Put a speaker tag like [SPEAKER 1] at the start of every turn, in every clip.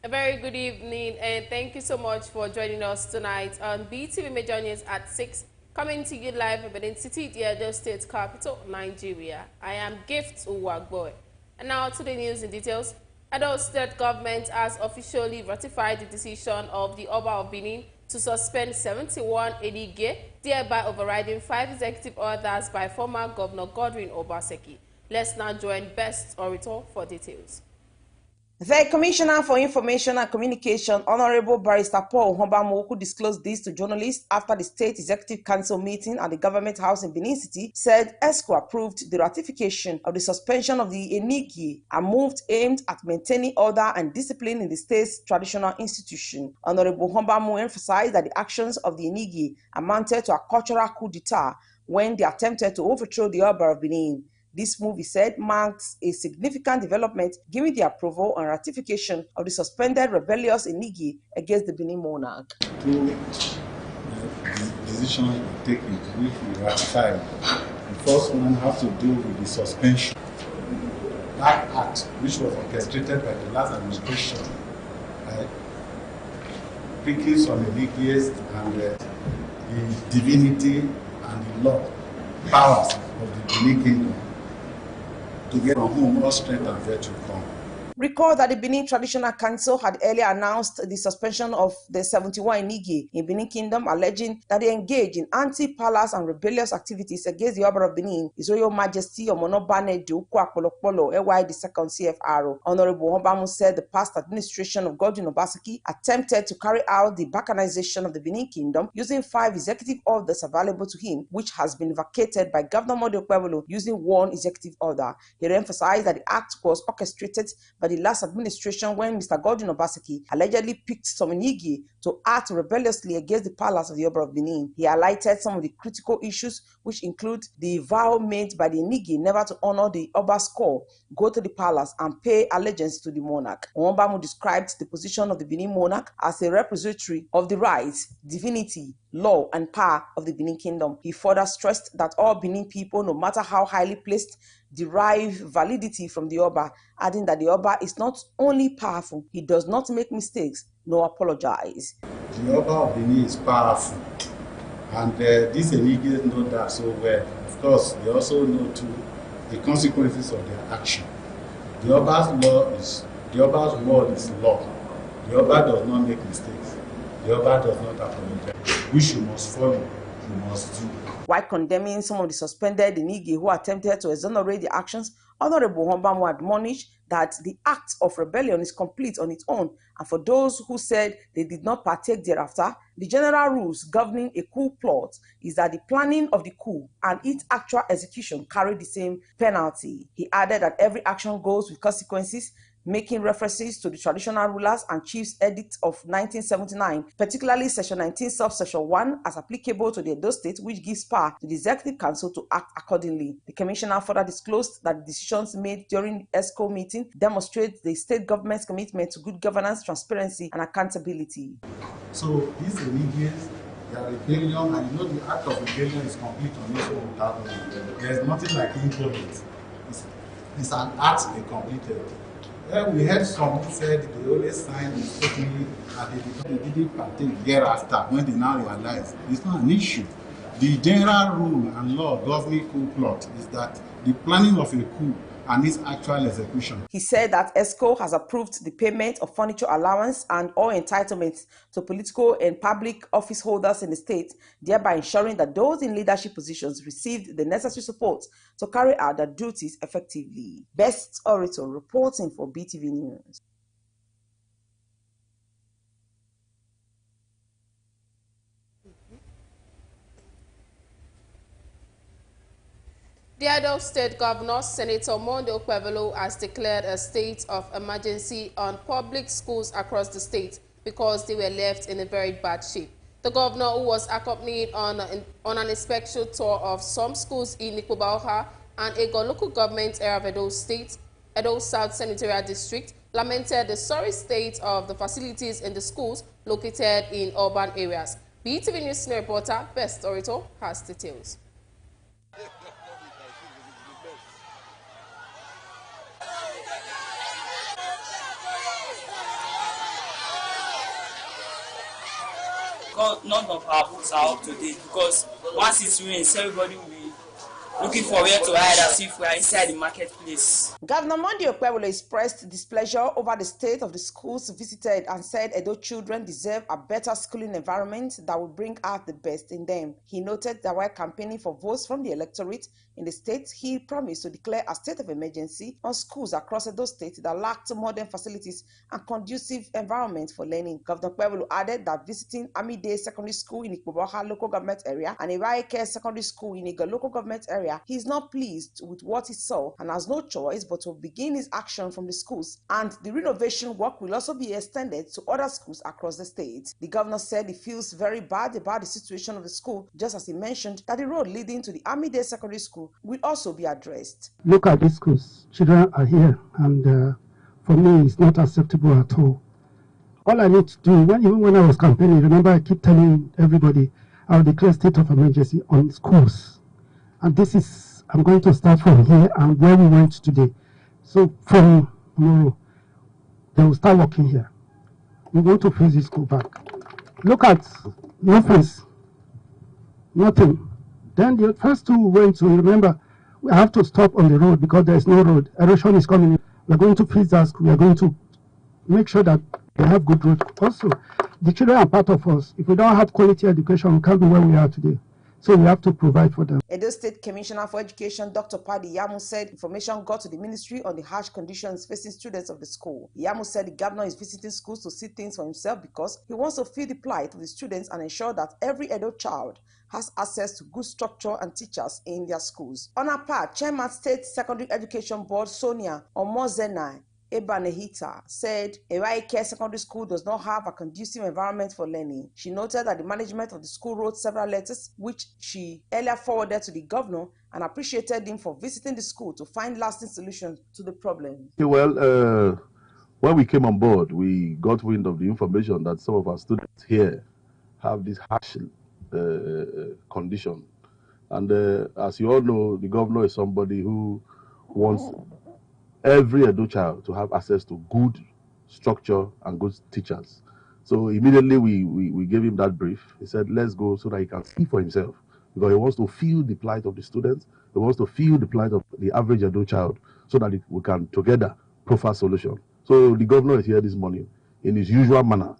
[SPEAKER 1] A very good evening, and thank you so much for joining us tonight on BeeTv Major News at 6, coming to you live from Benin City, the Edo State capital, Nigeria. I am Gift Uwagboy. And now to the news in details. Edo State government has officially ratified the decision of the Oba of Benin to suspend 71 Elige, thereby overriding 5 executive orders by former Governor Godwin Obaseki. Let's now join Best Orator for details.
[SPEAKER 2] The Commissioner for Information and Communication, Honorable Barrister Paul Hobamoku, disclosed this to journalists after the State Executive Council meeting at the Government House in Benin City, said ESCO approved the ratification of the suspension of the Enigi, a move aimed at maintaining order and discipline in the state's traditional institution. Honorable Hobamoku emphasized that the actions of the Enigi amounted to a cultural coup d'etat when they attempted to overthrow the Oba of Benin. This move, he said, marks a significant development given the approval and ratification of the suspended rebellious Enigi against the Benin monarch.
[SPEAKER 3] Two decisions taken, which we ratified. The first one has to do with the suspension. That act, which was orchestrated by the last administration, picking some Enigi's and the divinity and the law powers of the Benin kingdom, to get from whom all strength and virtue come.
[SPEAKER 2] Recall that the Benin Traditional Council had earlier announced the suspension of the 71 Enigi in Benin Kingdom, alleging that they engaged in anti-palace and rebellious activities against the Oba of Benin, His Royal Majesty Omonobane Duku Apolopolo, AY the second CFRO. Honorable Hobamu said the past administration of Godwin Obaseki attempted to carry out the balkanization of the Benin Kingdom using 5 executive orders available to him, which has been vacated by Governor Modio Kwebolo using 1 executive order. He emphasized that the act was orchestrated by the last administration when Mr. Godwin Obaseki allegedly picked some Enigi to act rebelliously against the palace of the Oba of Benin. He highlighted some of the critical issues, which include the vow made by the Enigi never to honor the Oba's call, go to the palace, and pay allegiance to the monarch. Onbamu described the position of the Benin monarch as a repository of the rights, divinity, law, and power of the Benin Kingdom. He further stressed that all Benin people, no matter how highly placed, derive validity from the Oba, adding that the Oba is not only powerful, he does not make mistakes, nor apologize.
[SPEAKER 3] The Oba of Benin is powerful, and these Enigi's know that so well. Of course, they also know too the consequences of their action. The Oba's word is law. The Oba does not make mistakes. The Oba does not apologize, which you must follow, you must do.
[SPEAKER 2] While condemning some of the suspended Enigi who attempted to exonerate the actions, Honorable Hobamu admonished that the act of rebellion is complete on its own, and for those who said they did not partake thereafter, the general rules governing a coup plot is that the planning of the coup and its actual execution carry the same penalty. He added that every action goes with consequences, making references to the traditional rulers and chiefs edict of 1979, particularly section 19 subsection 1 as applicable to the Edo State, which gives power to the Executive Council to act accordingly. The commissioner further disclosed that the decisions made during the ESCO meeting demonstrate the state government's commitment to good governance, transparency, and accountability.
[SPEAKER 3] So these Enigi's, their rebellion, and you know the act of rebellion is complete on its own without them. There's nothing like impolite. It's an act they completed. Then we heard some who said they always signed mistakenly and they didn't partake thereafter when they now realize it's not an issue. The general rule and law governing coup plot is that the planning of a coup and its actual execution.
[SPEAKER 2] He said that ESCO has approved the payment of furniture allowance and all entitlements to political and public office holders in the state, thereby ensuring that those in leadership positions received the necessary support to carry out their duties effectively. Best Orator reporting for BeeTv News.
[SPEAKER 1] The Edo State Governor, Senator Mondo Kwebolo, has declared a state of emergency on public schools across the state because they were left in a very bad shape. The governor, who was accompanied on an inspection tour of some schools in Nikobauha and Ego local government area of Edo State, Edo South Senatorial District, lamented the sorry state of the facilities in the schools located in urban areas. BeeTv News reporter Best Orator has details.
[SPEAKER 4] none of our books are up to date, because once it rains, everybody will be looking for where to hide as if we are inside the marketplace.
[SPEAKER 2] Governor Monday Okpebholo expressed displeasure over the state of the schools visited and said Edo children deserve a better schooling environment that will bring out the best in them. He noted that while campaigning for votes from the electorate in the state, he promised to declare a state of emergency on schools across Edo State that lacked modern facilities and conducive environment for learning. Governor Okpebholo added that visiting Amide Secondary School in Ikpoboha local government area and Iwaike Secondary School in Iga local government area, he is not pleased with what he saw and has no choice but to begin his action from the schools, and the renovation work will also be extended to other schools across the state. The governor said he feels very bad about the situation of the school, just as he mentioned that the road leading to the Amide Secondary School will also be addressed.
[SPEAKER 5] Look at these schools. Children are here, and for me, it's not acceptable at all. All I need to do, even when I was campaigning, remember I keep telling everybody I'll declare state of emergency on schools. And this is, I'm going to start from here and where we went today. So from tomorrow, they will start working here. We want to face this school back. Look at no face, nothing. Then the first two went to, remember, we have to stop on the road because there is no road. Erosion is coming. We're going to fix that school. We are going to make sure that they have good roads. Also, the children are part of us. If we don't have quality education, we can't be where we are today. So we have to provide for them.
[SPEAKER 2] Edo State Commissioner for Education, Dr. Paddy Yamu, said information got to the ministry on the harsh conditions facing students of the school. Yamu said the governor is visiting schools to see things for himself because he wants to feel the plight of the students and ensure that every Edo child has access to good structure and teachers in their schools. On her part, Chairman State Secondary Education Board Sonia Omozena Ebanehita said Ewaike Secondary School does not have a conducive environment for learning. She noted that the management of the school wrote several letters which she earlier forwarded to the governor and appreciated him for visiting the school to find lasting solutions to the problem.
[SPEAKER 6] Well, when we came on board, we got wind of the information that some of our students here have this harsh condition. And as you all know, the governor is somebody who wants every Edo child to have access to good structure and good teachers. So immediately we gave him that brief. He said, let's go so that he can see for himself, because he wants to feel the plight of the students. He wants to feel the plight of the average Edo child so that we can together provide solution. So the governor is here this morning in his usual manner,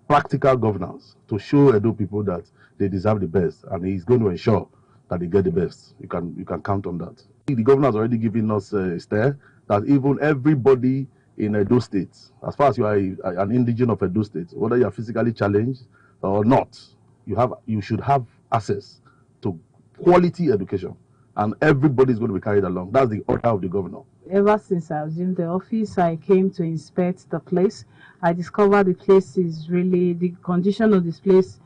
[SPEAKER 6] practical governance, to show Edo people that they deserve the best, and he's going to ensure that they get the best. You can count on that. The governor has already given us a stare that even everybody in Edo State, as far as you are an indigenous of Edo State, whether you are physically challenged or not, you should have access to quality education, and everybody is going to be carried along. That's the order of the governor.
[SPEAKER 7] Ever since I assumed the office, I came to inspect the place. I discovered the place is really, the condition of this place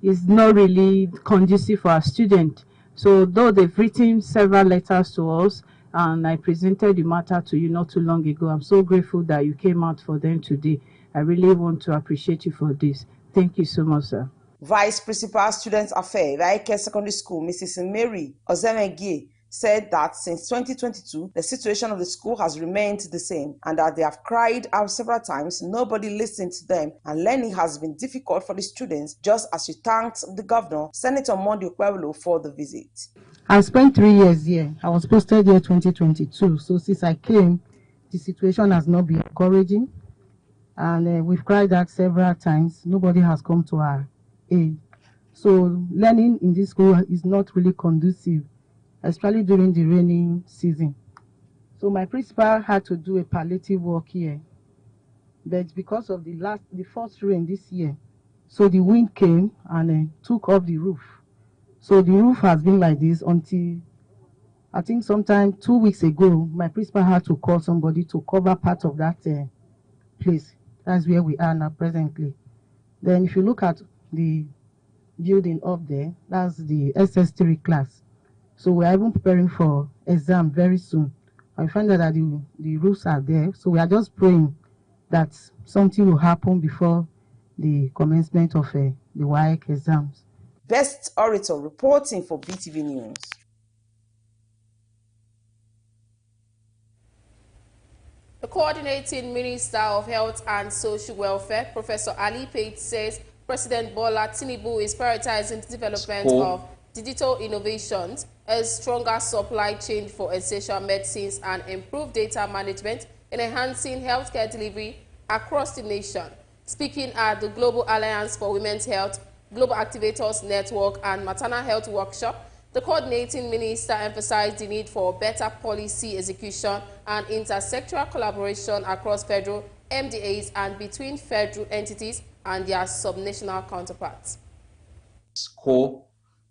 [SPEAKER 7] is not really conducive for our students. So though they've written several letters to us, and I presented the matter to you not too long ago, I'm so grateful that you came out for them today. I really want to appreciate you for this. Thank you so much, sir.
[SPEAKER 2] Vice Principal Students Affairs, Iwaike Secondary School, Mrs. Mary Ozemegie, said that since 2022, the situation of the school has remained the same and that they have cried out several times. Nobody listened to them and learning has been difficult for the students, just as she thanked the governor, Senator Monday Okpebholo, for the visit.
[SPEAKER 8] I spent 3 years here. I was posted here 2022. So since I came, the situation has not been encouraging. And we've cried out several times. Nobody has come to our aid. So learning in this school is not really conducive, especially during the rainy season. So my principal had to do a palliative work here. But because of the first rain this year, so the wind came and took off the roof. So the roof has been like this until, I think sometime 2 weeks ago, my principal had to call somebody to cover part of that place. That's where we are now presently. Then if you look at the building up there, that's the SS3 class. So we are even preparing for exam very soon. I find out that the roofs are there. So we are just praying that something will happen before the commencement of the WAEC exams.
[SPEAKER 2] Best Orator reporting for BeeTv News. The Coordinating Minister of Health and Social Welfare, Professor Ali Pate, says
[SPEAKER 1] President Bola Tinubu is prioritizing the development of digital innovations, a stronger supply chain for essential medicines, and improved data management in enhancing healthcare delivery across the nation. Speaking at the Global Alliance for Women's Health, Global Activators Network, and Maternal Health Workshop, the coordinating minister emphasized the need for better policy execution and intersectoral collaboration across federal MDAs and between federal entities and their subnational counterparts.
[SPEAKER 9] It's core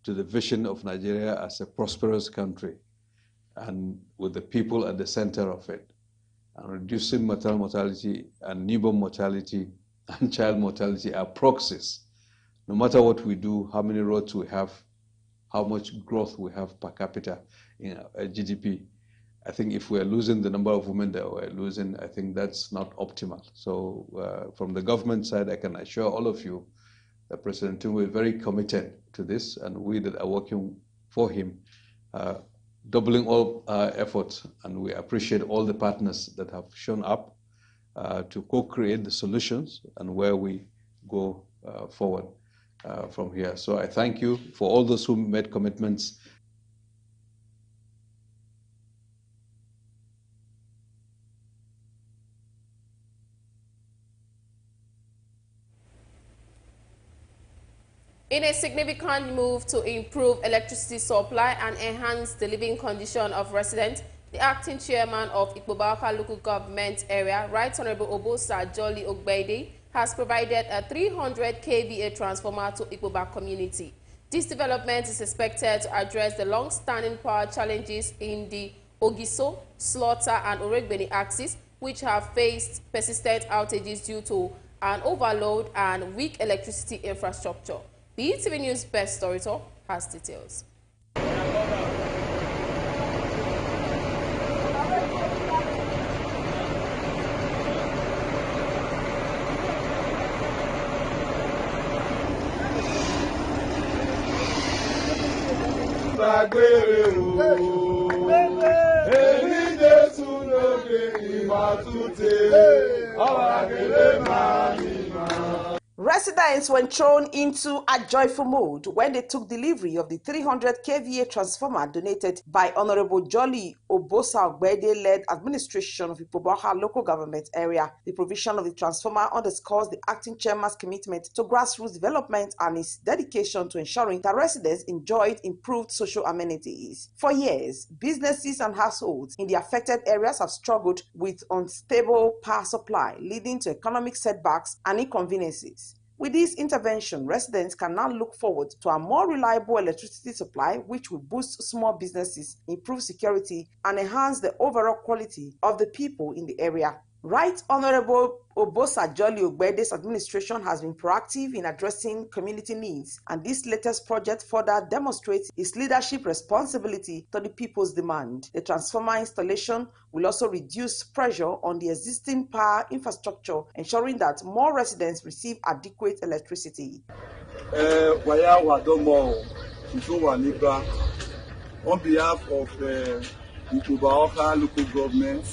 [SPEAKER 9] to the vision of Nigeria as a prosperous country and with the people at the center of it, and reducing maternal mortality and newborn mortality and child mortality are proxies. No matter what we do, how many roads we have, how much growth we have per capita in GDP, I think if we're losing the number of women that we're losing, I think that's not optimal. So from the government side, I can assure all of you that President Tinubu is very committed to this, and we that are working for him, doubling all our efforts, and we appreciate all the partners that have shown up to co-create the solutions and where we go forward from here. So I thank you for all those who made commitments.
[SPEAKER 1] In a significant move to improve electricity supply and enhance the living condition of residents, the acting chairman of Ikpoba local government area, Right Honorable Obosa Jolly Ogbeide, has provided a 300 kVA transformer to Ikpoba community. This development is expected to address the long-standing power challenges in the Ogiso, Slaughter, and Oregbeni axis, which have faced persistent outages due to an overload and weak electricity infrastructure. BeeTv News Best Storyteller has details.
[SPEAKER 2] Residents were thrown into a joyful mood when they took delivery of the 300 kVA transformer donated by Honorable Jolly Obosa Ogbede-led administration of Ikpoba local government area. The provision of the transformer underscores the acting chairman's commitment to grassroots development and his dedication to ensuring that residents enjoyed improved social amenities. For years, businesses and households in the affected areas have struggled with unstable power supply, leading to economic setbacks and inconveniences. With this intervention, residents can now look forward to a more reliable electricity supply, which will boost small businesses, improve security, and enhance the overall quality of the people in the area. Right Honorable Obosa Jolly Ogbede's administration has been proactive in addressing community needs, and this latest project further demonstrates its leadership responsibility to the people's demand. The transformer installation will also reduce pressure on the existing power infrastructure, ensuring that more residents receive adequate electricity.
[SPEAKER 10] On behalf of Ikpoba local government,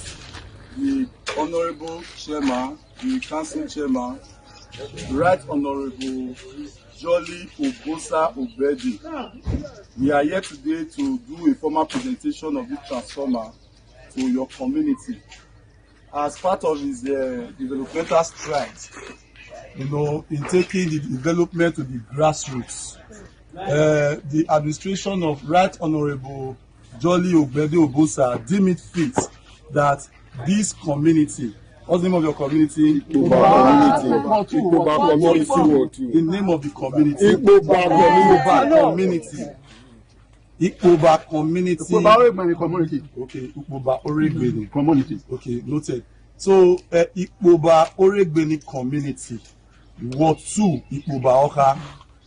[SPEAKER 10] the Honorable Chairman, the Council Chairman, Right Honorable Jolly Obosa Ogbede, we are here today to do a formal presentation of this transformer to your community as part of his developmental strides, in taking the development to the grassroots. The administration of Right Honorable Jolly Ogbede Obosa deemed it fit that this community, what's the name of your community?
[SPEAKER 11] Ikpoba community.
[SPEAKER 10] The name of the community. Ikpoba community. Ikpoba community.
[SPEAKER 11] Ikpoba Oregbeni community.
[SPEAKER 10] Okay, Ikpoba Oregbeni
[SPEAKER 11] community.
[SPEAKER 10] Okay, noted. So, Ikpoba Oregbeni community, Ward 2, Ikpoba Oka.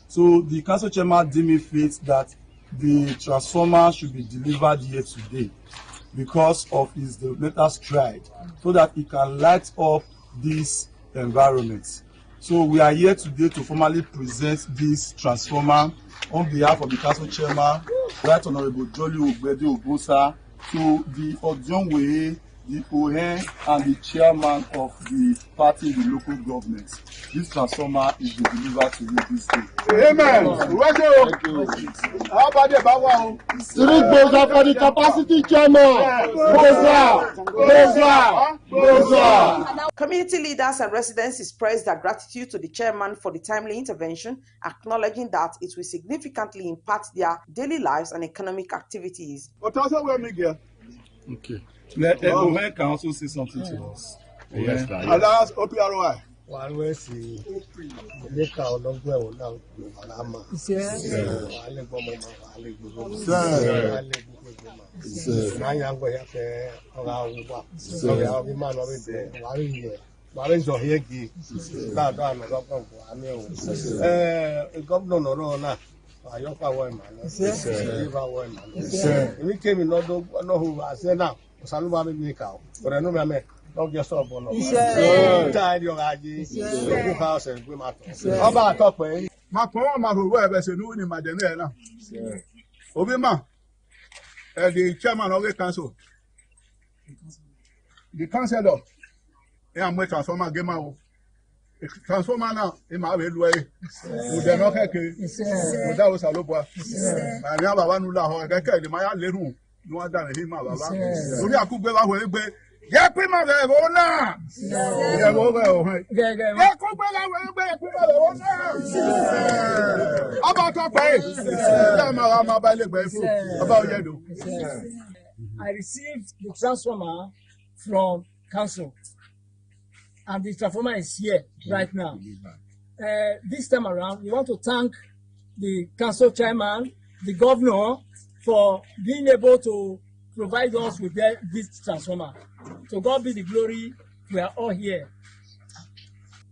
[SPEAKER 10] So, the council chairman deemed it fit that the transformer should be delivered here today, because of his developmental stride, so that he can light up this environment. So we are here today to formally present this transformer on behalf of the council chairman, Right Honorable Jolly Ogbede Obosa, to the Odionwe the ON and the chairman of the party in the local government. This transformer is to be delivered to you this day.
[SPEAKER 11] Amen. How about the Bawa? 3 goes for the capacity chairman. Goes.
[SPEAKER 2] Community leaders and residents expressed their gratitude to the chairman for the timely intervention, acknowledging that it will significantly impact their daily lives and economic activities.
[SPEAKER 11] Okay.
[SPEAKER 10] Let the ON council say something to us.
[SPEAKER 11] Yes, sir.
[SPEAKER 10] Alas, OPROI. Not just up on tired your idea, cook house and go matter. How about top way? My poor man who wear as a new in my dinner. Obima, the chairman of the council, the councillor, I'm with transformer game out. Transformer now in my way. Would not have without a loba. I never one who I got the Maya Leru. No one done him. Only I could go away. Yeah, prima verona. Yeah, over. Yeah, about
[SPEAKER 12] I received the transformer from council, and the transformer is here right now. This time around, we want to thank the council chairman, the governor, for being able to provide us with this transformer. To God be the glory, we are all here.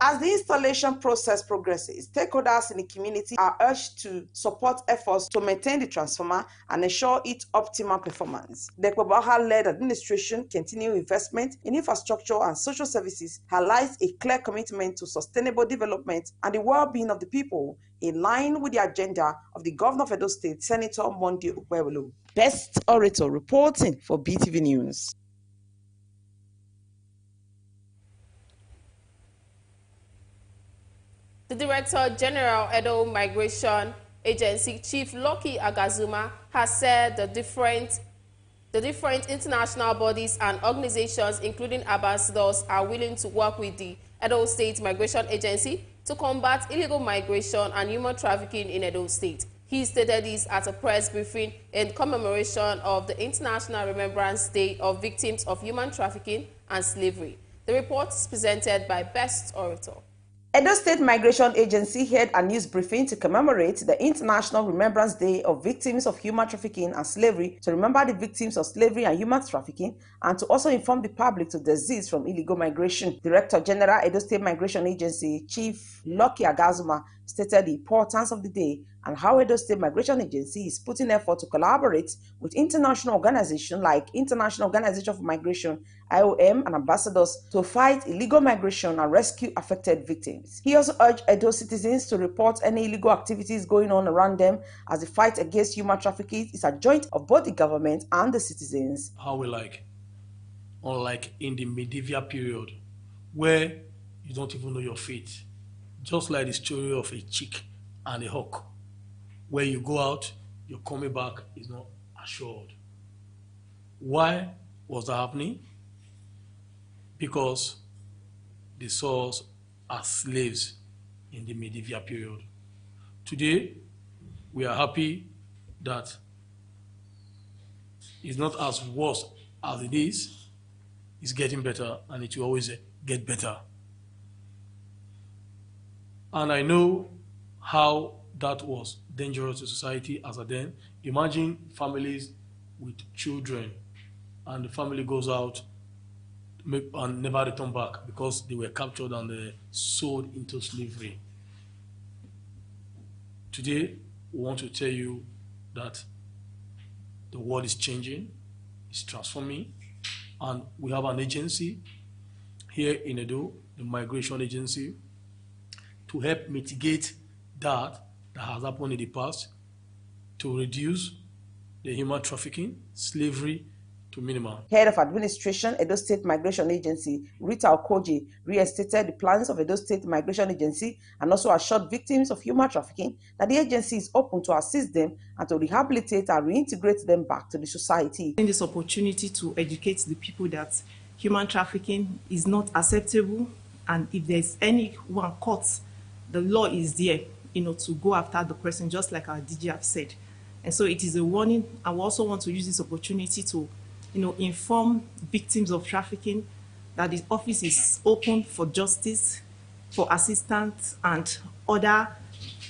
[SPEAKER 2] As the installation process progresses, stakeholders in the community are urged to support efforts to maintain the transformer and ensure its optimal performance. The Ekwabaha-led administration continued investment in infrastructure and social services highlights a clear commitment to sustainable development and the well-being of the people, in line with the agenda of the Governor of Edo State, Senator Monday Okpebholo. Best Orator reporting for BeeTv News.
[SPEAKER 1] The Director General Edo Migration Agency, Chief Lucky Agazuma, has said the different international bodies and organizations, including ambassadors, are willing to work with the Edo State Migration Agency to combat illegal migration and human trafficking in Edo State. He stated this at a press briefing in commemoration of the International Remembrance Day of Victims of Human Trafficking and Slavery. The report is presented by Best Orator.
[SPEAKER 2] Edo State Migration Agency held a news briefing to commemorate the International Remembrance Day of Victims of Human Trafficking and Slavery, to remember the victims of slavery and human trafficking, and to also inform the public to desist from illegal migration. Director General Edo State Migration Agency, Chief Lucky Agazuma, stated the importance of the day and how Edo State Migration Agency is putting effort to collaborate with international organizations like International Organization for Migration, IOM, and ambassadors to fight illegal migration and rescue affected victims. He also urged Edo citizens to report any illegal activities going on around them, as the fight against human trafficking is a joint of both the government and the citizens.
[SPEAKER 13] How we unlike in the medieval period, where you don't even know your fate, just like the story of a chick and a hawk, where you go out, your coming back is not assured. Why was that happening? Because they saw us as slaves in the medieval period. Today, we are happy that it's not as worse as it is. It's getting better, and it will always get better. And I know how that was dangerous to society as a then. Imagine families with children, and the family goes out and never return back because they were captured and sold into slavery. Today, we want to tell you that the world is changing, it's transforming, and we have an agency here in Edo, the Migration Agency, to help mitigate that has happened in the past, to reduce the human trafficking, slavery, to minimal.
[SPEAKER 2] Head of Administration, Edo State Migration Agency, Rita Okoje, restated the plans of Edo State Migration Agency and also assured victims of human trafficking that the agency is open to assist them and to rehabilitate and reintegrate them back to the society.
[SPEAKER 14] This opportunity to educate the people that human trafficking is not acceptable, and if there's anyone caught, the law is there, to go after the person, just like our DG have said. And so it is a warning. I also want to use this opportunity to, inform victims of trafficking that the office is open for justice, for assistance, and other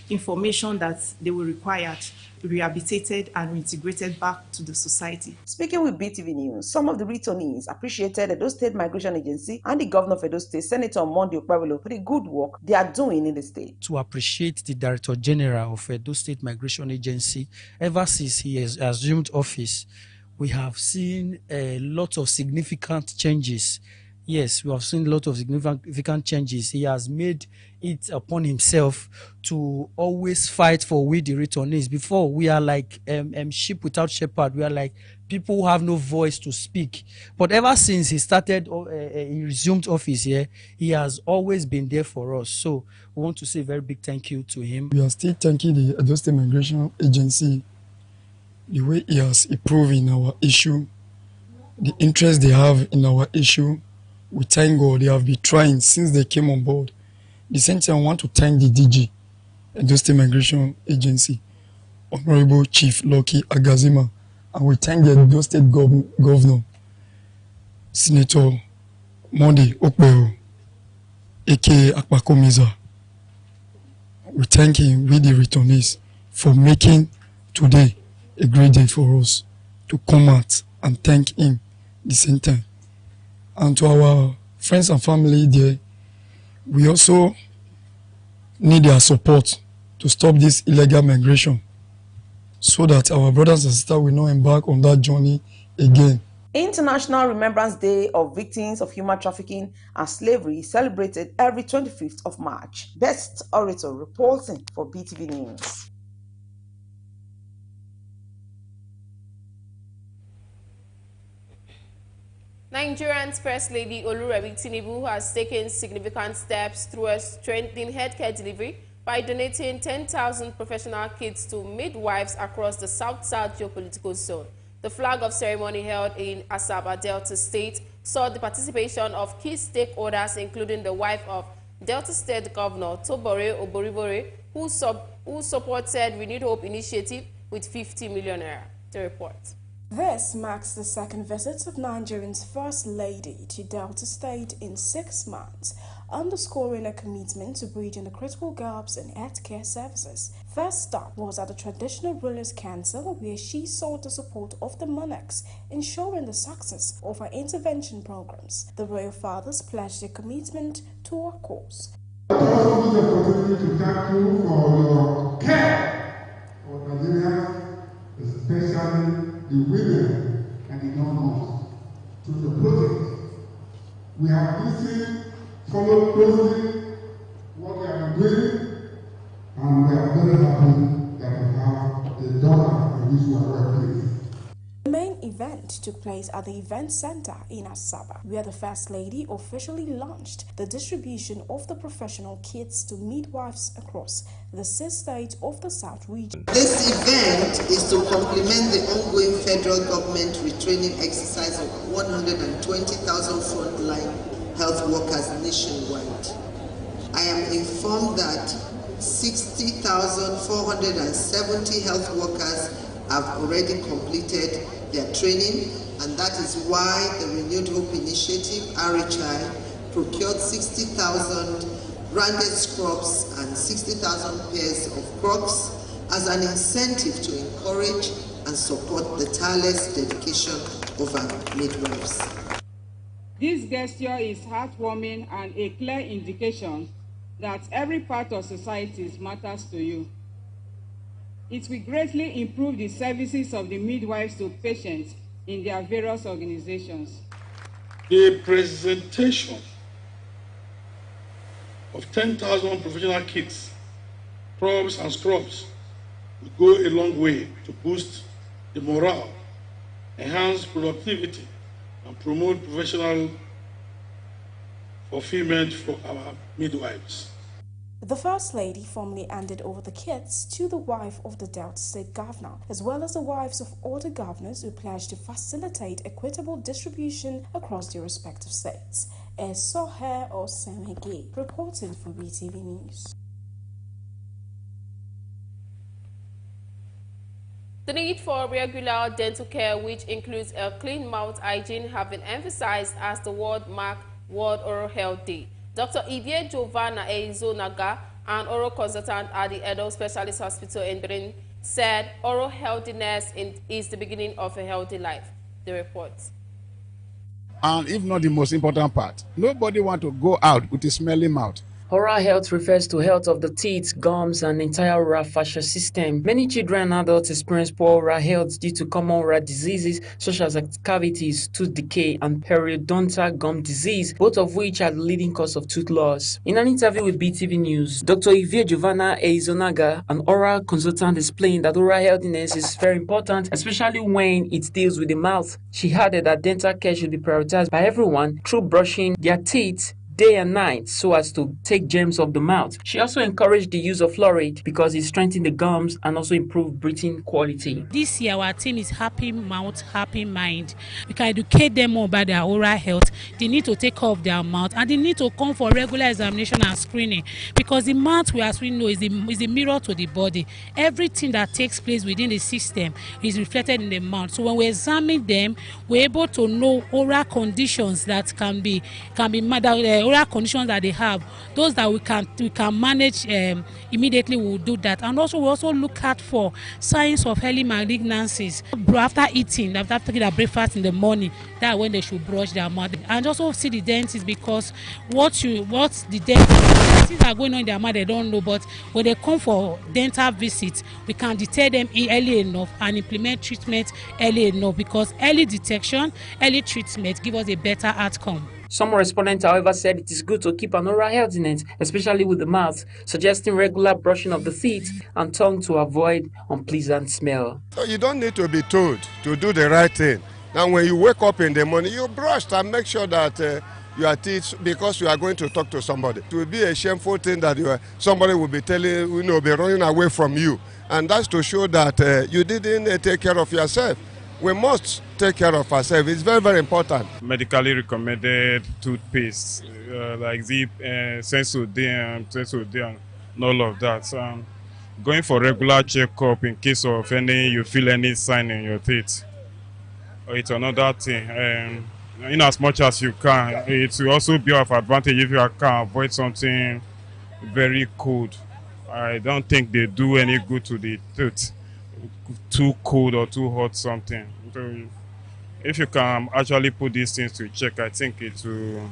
[SPEAKER 14] information that they will require, rehabilitated and reintegrated back to the society.
[SPEAKER 2] Speaking with BeeTv News, some of the returnees appreciated Edo State Migration Agency and the governor of Edo State, Senator Monday Okpebholo, for the good work they are doing in the state.
[SPEAKER 15] To appreciate the Director General of Edo State Migration Agency, ever since he has assumed office, we have seen a lot of significant changes. Yes, we have seen a lot of significant changes. He has made it upon himself to always fight for we the returnees. Before, we are like sheep without shepherd. We are like people who have no voice to speak. But ever since he started, he resumed office here, he has always been there for us. So we want to say a very big thank you to him.
[SPEAKER 16] We are still thanking the Edo State Migration Agency, the way he has improved in our issue, the interest they have in our issue. We thank God they have been trying since they came on board. The same time, I want to thank the DG, Edo State Migration Agency, Honorable Chief Lucky Agazima, and we thank the Edo State Governor, Senator Monday Okpebholo, aka Akpakomiza. We thank him with the returnees for making today a great day for us to come out and thank him at the same time. And to our friends and family there, we also need their support to stop this illegal migration so that our brothers and sisters will not embark on that journey again.
[SPEAKER 2] International Remembrance Day of Victims of Human Trafficking and Slavery is celebrated every 25th of March. Best Orator reporting for BeeTv News.
[SPEAKER 1] Nigeria's First Lady Oluremi Tinubu has taken significant steps towards strengthening healthcare delivery by donating 10,000 professional kits to midwives across the South-South geopolitical zone. The flag of ceremony held in Asaba, Delta State, saw the participation of key stakeholders, including the wife of Delta State Governor Tobore Oboribore, who supported Renewed Hope Initiative with 50 million naira. The report.
[SPEAKER 17] This marks the second visit of Nigeria's First Lady to Delta State in 6 months, underscoring a commitment to bridging the critical gaps in healthcare services. First stop was at the Traditional Rulers Council, where she sought the support of the monarchs, ensuring the success of her intervention programs. The royal fathers pledged their commitment to her cause.
[SPEAKER 11] I also use the opportunity to thank you for your care for Nigerians, especially the women and the young ones, to the project. We have listened, followed closely what we are doing, and we are very happy that we have the daughter in which we are well pleased.
[SPEAKER 17] The main event took place at the event center in Asaba, where the First Lady officially launched the distribution of the professional kits to midwives across the 6 states of the South region.
[SPEAKER 18] This event is to complement the ongoing federal government retraining exercise of 120,000 frontline health workers nationwide. I am informed that 60,470 health workers have already completed their training, and that is why the Renewed Hope Initiative, RHI, procured 60,000 branded scrubs and 60,000 pairs of crocs as an incentive to encourage and support the tireless dedication of our midwives.
[SPEAKER 19] This gesture is heartwarming and a clear indication that every part of society matters to you. It will greatly improve the services of the midwives to patients in their various organizations.
[SPEAKER 20] The presentation of 10,000 professional kits, probes and scrubs will go a long way to boost the morale enhance productivity, and promote professional fulfillment for our midwives.
[SPEAKER 17] The First Lady formally handed over the kits to the wife of the Delta State Governor, as well as the wives of other governors who pledged to facilitate equitable distribution across their respective states. Soher Osemege, reporting for BeeTv News.
[SPEAKER 1] The need for regular dental care, which includes a clean mouth hygiene, have been emphasized as the world marked World Oral Health Day. Dr. Ivie Giovanna Eizonaga, an oral consultant at the Edo Specialist Hospital in Benin, said oral healthiness is the beginning of a healthy life. The report.
[SPEAKER 21] And if not the most important part, nobody wants to go out with a smelly mouth.
[SPEAKER 22] Oral health refers to health of the teeth, gums, and entire oral fascia system. Many children and adults experience poor oral health due to common oral diseases such as cavities, tooth decay, and periodontal gum disease, both of which are the leading cause of tooth loss. In an interview with BeeTv News, Dr. Ivie Giovanna Eizonaga, an oral consultant, explained that oral healthiness is very important, especially when it deals with the mouth. She added that dental care should be prioritized by everyone through brushing their teeth day and night so as to take germs off the mouth. She also encouraged the use of fluoride because it strengthens the gums and also improves breathing quality.
[SPEAKER 23] This year our theme is Happy Mouth, Happy Mind. We can educate them more about their oral health. They need to take care of their mouth and they need to come for regular examination and screening because the mouth, as we know, is the mirror to the body. Everything that takes place within the system is reflected in the mouth. So when we examine them, we're able to know oral conditions that can be oral conditions that they have, those that we can manage immediately. We'll do that. And also we also look out for signs of early malignancies after eating, after taking their breakfast in the morning. That's when they should brush their mouth. And also see the dentist, because what the dentist, things are going on in their mouth they don't know, but when they come for dental visits, we can detect them early enough and implement treatment early enough, because early detection, early treatment give us a better outcome.
[SPEAKER 22] Some respondents, however, said it is good to keep an oral healthiness, especially with the mouth, suggesting regular brushing of the teeth and tongue to avoid unpleasant smell.
[SPEAKER 24] So you don't need to be told to do the right thing. Now when you wake up in the morning, you brush and make sure that your teeth, because you are going to talk to somebody. It will be a shameful thing that somebody will be telling, be running away from you. And that's to show that you didn't take care of yourself. We must take care of ourselves. It's very, very important.
[SPEAKER 25] Medically recommended toothpaste like Sensodyne, and all of that. So, going for regular checkup in case of you feel any sign in your teeth. It's another thing. In as much as you can, it will also be of advantage if you can avoid something very cold. I don't think they do any good to the tooth. Too cold or too hot something. So if you can actually put these things to check, I think it will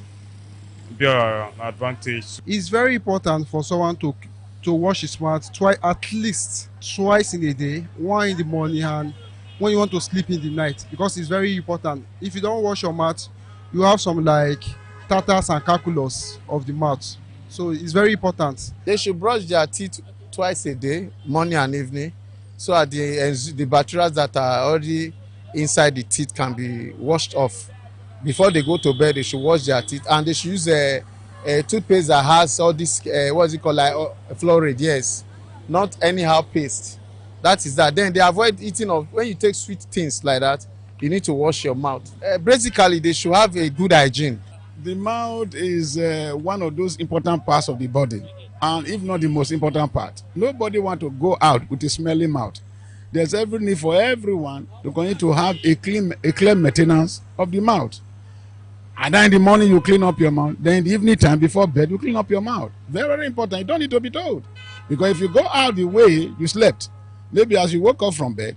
[SPEAKER 25] be an advantage.
[SPEAKER 26] It's very important for someone to wash his mouth at least twice in a day, one in the morning and when you want to sleep in the night, because it's very important. If you don't wash your mouth, you have some like tartars and calculus of the mouth. So it's very important.
[SPEAKER 27] They should brush their teeth twice a day, morning and evening, so that the bacteria that are already inside the teeth can be washed off. Before they go to bed, they should wash their teeth, and they should use a toothpaste that has all this, what's it called, like fluoride, yes. Not anyhow paste. That is that. Then they avoid eating when you take sweet things like that, you need to wash your mouth. Basically, they should have a good hygiene.
[SPEAKER 21] The mouth is one of those important parts of the body, and if not the most important part. Nobody wants to go out with a smelly mouth. There's every need for everyone to have a clean maintenance of the mouth. And then in the morning you clean up your mouth. Then in the evening time before bed you clean up your mouth. Very, very important. You don't need to be told. Because if you go out the way you slept, maybe as you woke up from bed,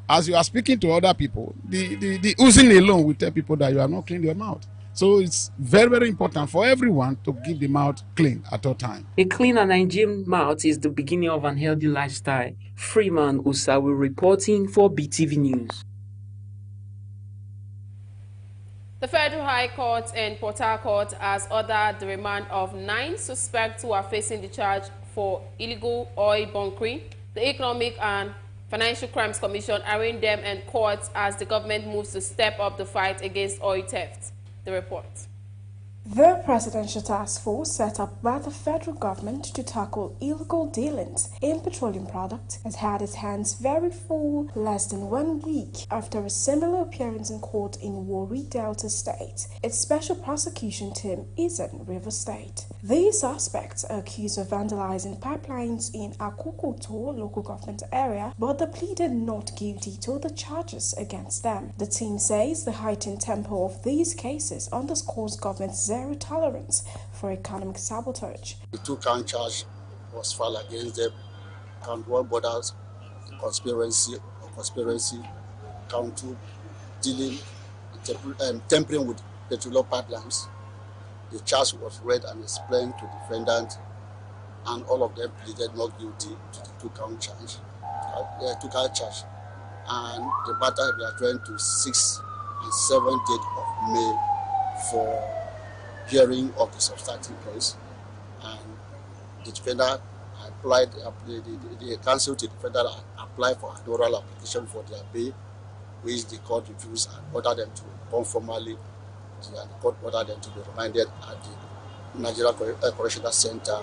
[SPEAKER 21] as you are speaking to other people, the oozing alone will tell people that you have not cleaned your mouth. So it's very, very important for everyone to keep the mouth clean at all times.
[SPEAKER 22] A clean and hygiene mouth is the beginning of an healthy lifestyle. Freeman Usawi reporting for BeeTv News.
[SPEAKER 1] The Federal High Court in Port Harcourt has ordered the remand of 9 suspects who are facing the charge for illegal oil bunkering, the Economic and Financial Crimes Commission arraigned them in court as the government moves to step up the fight against oil theft. The report.
[SPEAKER 17] The Presidential Task Force set up by the federal government to tackle illegal dealings in petroleum products has had its hands very full less than 1 week after a similar appearance in court in Warri, Delta State. Its special prosecution team is in River State. These suspects are accused of vandalizing pipelines in Akokoto local government area, but they pleaded not guilty to the charges against them. The team says the heightened tempo of these cases underscores government's zero tolerance for economic sabotage.
[SPEAKER 3] The 2-count charge was filed against them. Count 1 borders conspiracy, count 2 dealing, tampering with petroleum pipelines. The charge was read and explained to defendant, and all of them pleaded not guilty to the 2-count charge. And the matter we are trying to 6 and 7 date of May for hearing of the substantive case, and the defendant applied, the counsel to the defendant applied for an oral application for their bail, which the court refused and ordered them to come formally, and the court ordered them to be remanded at the Nigeria Correctional Center,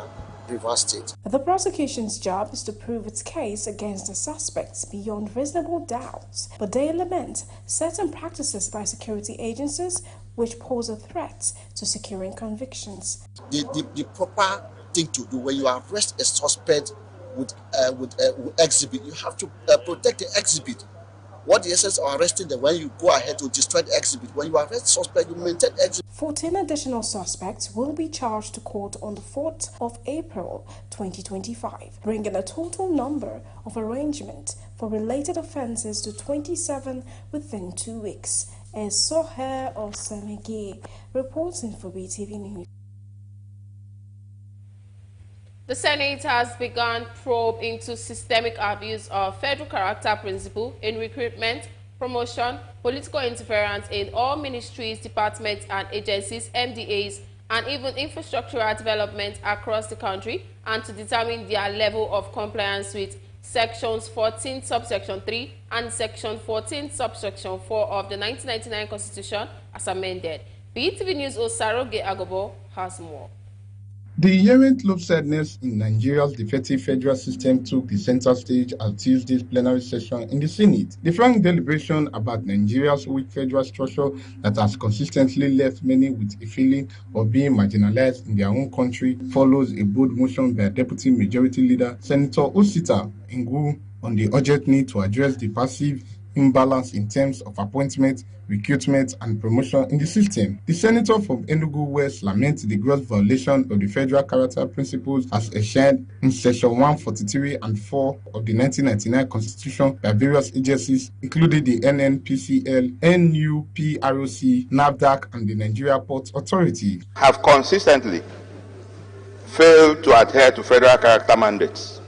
[SPEAKER 3] Rivers State.
[SPEAKER 17] The prosecution's job is to prove its case against the suspects beyond reasonable doubts, but they lament certain practices by security agencies which pose a threat to securing convictions.
[SPEAKER 3] The proper thing to do when you arrest a suspect with exhibit, you have to protect the exhibit. What the essence of arresting them when you go ahead to destroy the exhibit? When you arrest suspect, you maintain exhibit.
[SPEAKER 17] 14 additional suspects will be charged to court on the 4th of April 2025, bringing the total number of arraignments for related offences to 27 within 2 weeks. As Soher Osemege reporting for BeeTv News.
[SPEAKER 1] The Senate has begun probe into systemic abuse of federal character principle in recruitment, promotion, political interference in all ministries, departments and agencies, MDAs, and even infrastructural development across the country, and to determine their level of compliance with Sections 14 subsection 3 and Section 14 subsection 4 of the 1999 Constitution as amended. BeeTv News Osaroge Agobo has more.
[SPEAKER 4] The inherent lopsidedness in Nigeria's defective federal system took the center stage at Tuesday's plenary session in the Senate. The frank deliberation about Nigeria's weak federal structure that has consistently left many with a feeling of being marginalized in their own country follows a bold motion by Deputy Majority Leader Senator Osita Ngwu on the urgent need to address the passive imbalance in terms of appointment, recruitment, and promotion in the system. The senator from Enugu West laments the gross violation of the federal character principles as enshrined in Section 143 and 4 of the 1999 Constitution by various agencies, including the NNPCL, NUPROC, NAFDAC, and the Nigeria Ports Authority.
[SPEAKER 5] Have consistently failed to adhere to federal character mandates,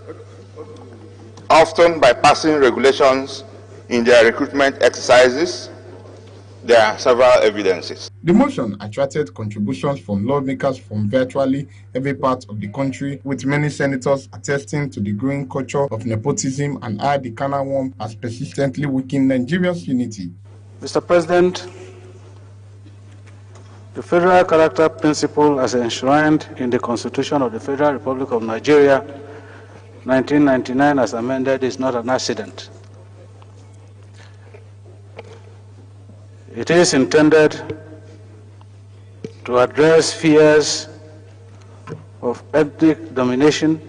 [SPEAKER 5] often by passing regulations in their recruitment exercises. There are several evidences.
[SPEAKER 4] The motion attracted contributions from lawmakers from virtually every part of the country, with many senators attesting to the growing culture of nepotism and how the canal worm has persistently weakened Nigeria's unity.
[SPEAKER 6] Mr. President, the federal character principle as enshrined in the Constitution of the Federal Republic of Nigeria, 1999 as amended, is not an accident. It is intended to address fears of ethnic domination,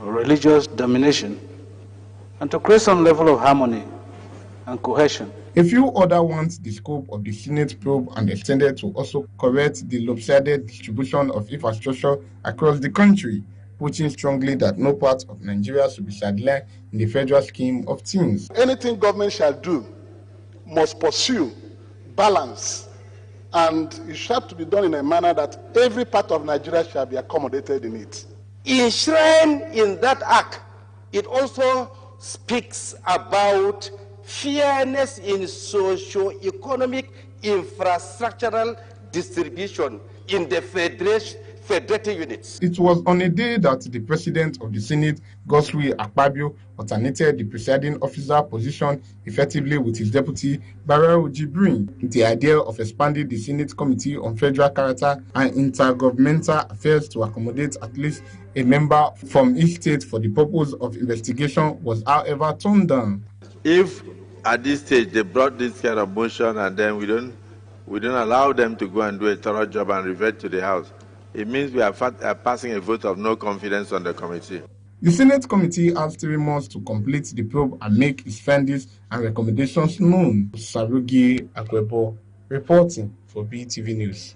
[SPEAKER 6] religious domination, and to create some level of harmony and cohesion.
[SPEAKER 4] A few other want the scope of the Senate probe and extended to also correct the lopsided distribution of infrastructure across the country, pushing strongly that no part of Nigeria should be sidelined in the federal scheme of things.
[SPEAKER 21] Anything government shall do must pursue balance, and it shall have to be done in a manner that every part of Nigeria shall be accommodated in it.
[SPEAKER 7] Enshrined in that act, it also speaks about fairness in socio-economic infrastructural distribution in the
[SPEAKER 5] for dirty units.
[SPEAKER 4] It was on a day that the President of the Senate, Godswill Akpabio, alternated the presiding officer position effectively with his deputy, Barau Jibrin, with the idea of expanding the Senate Committee on Federal Character and Intergovernmental Affairs to accommodate at least a member from each state for the purpose of investigation was, however, turned down.
[SPEAKER 8] If at this stage they brought this kind of motion and then we don't allow them to go and do a thorough job and revert to the House, it means we are passing a vote of no confidence on the committee.
[SPEAKER 4] The Senate Committee has 3 months to complete the probe and make its findings and recommendations known. Sarugi Akwebo reporting for BeeTv News.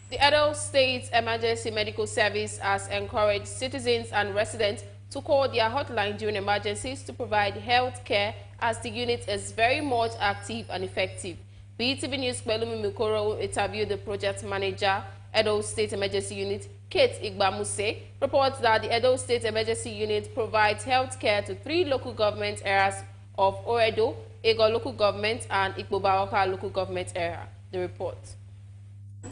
[SPEAKER 1] The Edo State Emergency Medical Service has encouraged citizens and residents to call their hotline during emergencies to provide health care, as the unit is very much active and effective. BeeTv News Pelumi Mikoro interviewed the project manager, Edo State Emergency Unit, Kate Igbamuse, reports that the Edo State Emergency Unit provides health care to 3 local government areas of Oredo, Ego local government, and Ikpobaoka local government area. The report.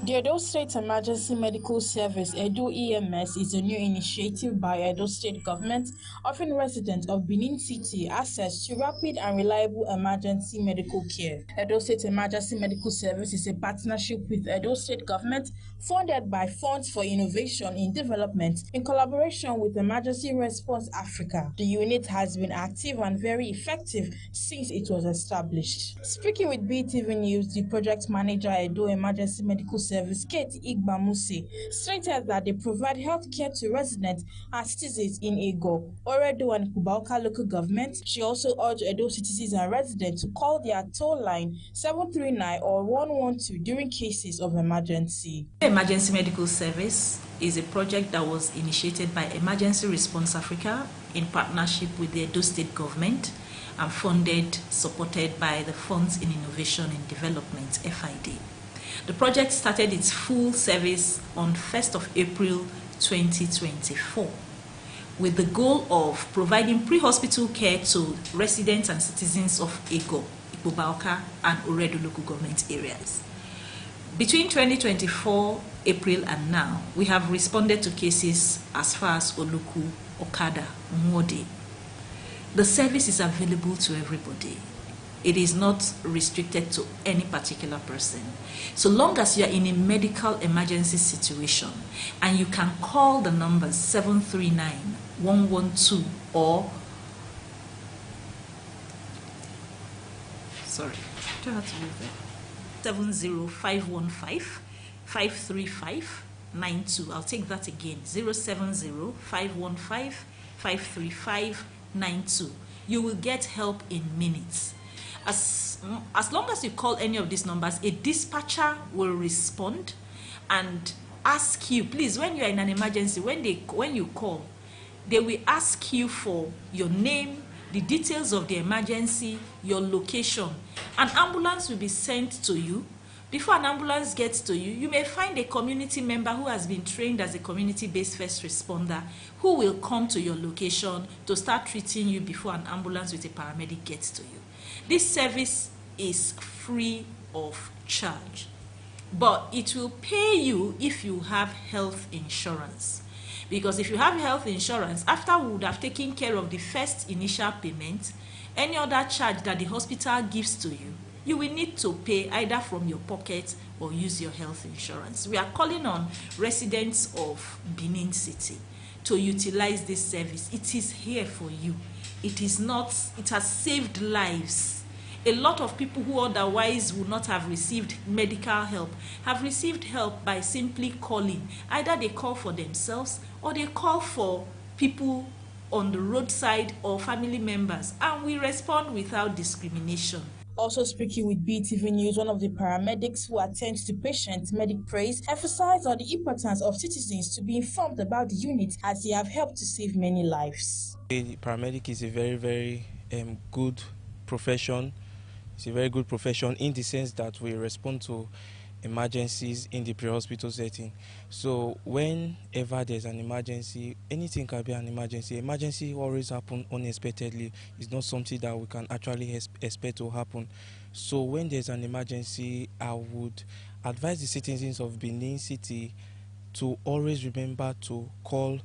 [SPEAKER 9] The Edo State Emergency Medical Service, Edo EMS, is a new initiative by Edo State government offering residents of Benin City access to rapid and reliable emergency medical care. Edo State Emergency Medical Service is a partnership with Edo State government funded by Funds for Innovation in Development in collaboration with Emergency Response Africa. The unit has been active and very effective since it was established. Speaking with BeeTv News, the project manager, Edo Emergency Medical Service, Kate Igbamuse, stated that they provide health care to residents and citizens in Ego, Oredo, and Kubaoka local government. She also urged Edo citizens and residents to call their toll line 739 or 112 during cases of emergency.
[SPEAKER 10] Emergency Medical Service is a project that was initiated by Emergency Response Africa in partnership with the Edo State government and funded, supported by the Funds in Innovation and Development, FID. The project started its full service on 1st of April 2024 with the goal of providing pre-hospital care to residents and citizens of Ego, Ikpobaoka, and Oredo local government areas. Between 2024 April and now, we have responded to cases as far as Oluku, Okada, Mwode. The service is available to everybody. It is not restricted to any particular person. So long as you are in a medical emergency situation and you can call the numbers 739, 112 or sorry, I don't have to move there. 70515 535 92. I'll take that again. 070 515 535 92. You will get help in minutes. As long as you call any of these numbers, a dispatcher will respond and ask you, please, when you are in an emergency, when you call, they will ask you for your name, the details of the emergency, your location. An ambulance will be sent to you. Before an ambulance gets to you, you may find a community member who has been trained as a community-based first responder who will come to your location to start treating you before an ambulance with a paramedic gets to you. This service is free of charge, but it will pay you if you have health insurance. Because if you have health insurance, after we would have taken care of the first initial payment, any other charge that the hospital gives to you, you will need to pay either from your pocket or use your health insurance. We are calling on residents of Benin City to utilize this service. It is here for you. It has saved lives. A lot of people who otherwise would not have received medical help have received help by simply calling. Either they call for themselves or they call for people on the roadside or family members, and we respond without discrimination.
[SPEAKER 9] Also speaking with BeeTv News, one of the paramedics who attends to patients, Medic Praise, emphasized on the importance of citizens to be informed about the unit as they have helped to save many lives.
[SPEAKER 12] The paramedic is a very, very good profession. It's a very good profession in the sense that we respond to emergencies in the pre-hospital setting. So whenever there's an emergency, anything can be an emergency. Emergency always happen unexpectedly. It's not something that we can actually expect to happen. So when there's an emergency, I would advise the citizens of Benin City to always remember to call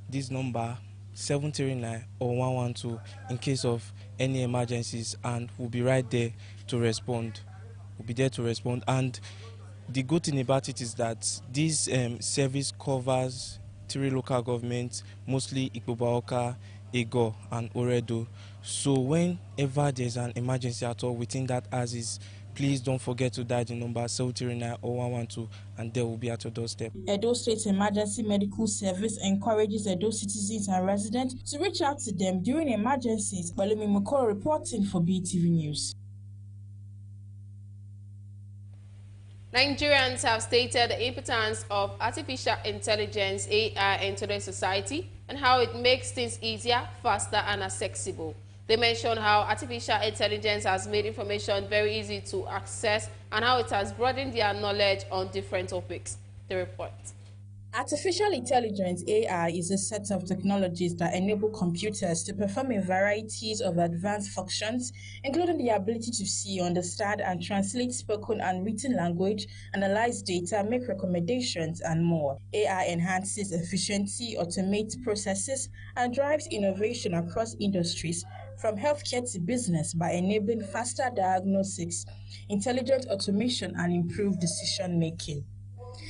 [SPEAKER 12] this number 739 or 112 in case of any emergencies, and we'll be right there to respond. We'll be there to respond. And the good thing about it is that this service covers 3 local governments, mostly Ikpobaoka, Ego, and Oredo. So whenever there's an emergency at all within that axis, please don't forget to dial the number 739 or 112, and they will be at your doorstep.
[SPEAKER 9] Edo State Emergency Medical Service encourages Edo citizens and residents to reach out to them during emergencies. Balumi Mukoro reporting for BeeTv News.
[SPEAKER 1] Nigerians have stated the importance of artificial intelligence, AI, in today's society and how it makes things easier, faster, and accessible. They mentioned how artificial intelligence has made information very easy to access and how it has broadened their knowledge on different topics. The report.
[SPEAKER 9] Artificial intelligence, AI, is a set of technologies that enable computers to perform a variety of advanced functions, including the ability to see, understand, and translate spoken and written language, analyze data, make recommendations, and more. AI enhances efficiency, automates processes, and drives innovation across industries, from healthcare to business, by enabling faster diagnostics, intelligent automation, and improved decision-making.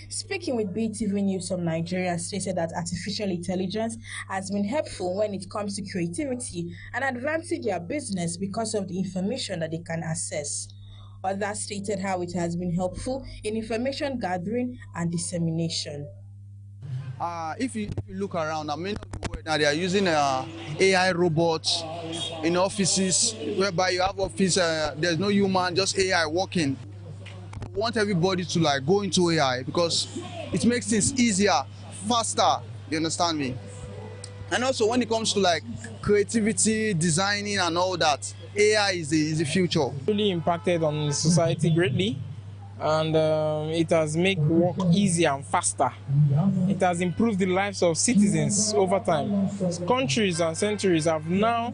[SPEAKER 9] Speaking with BeeTv News from Nigeria, stated that artificial intelligence has been helpful when it comes to creativity and advancing their business because of the information that they can access. Others stated how it has been helpful in information gathering and dissemination.
[SPEAKER 2] If you look around, many of the world now they are using AI robots in offices, whereby you have office, there's no human, just AI working. I want everybody to go into AI because it makes things easier, faster. You understand me? And also when it comes to creativity, designing, and all that, AI is the future.
[SPEAKER 11] Really impacted on society greatly, and it has made work easier and faster. It has improved the lives of citizens over time. Countries and centuries have now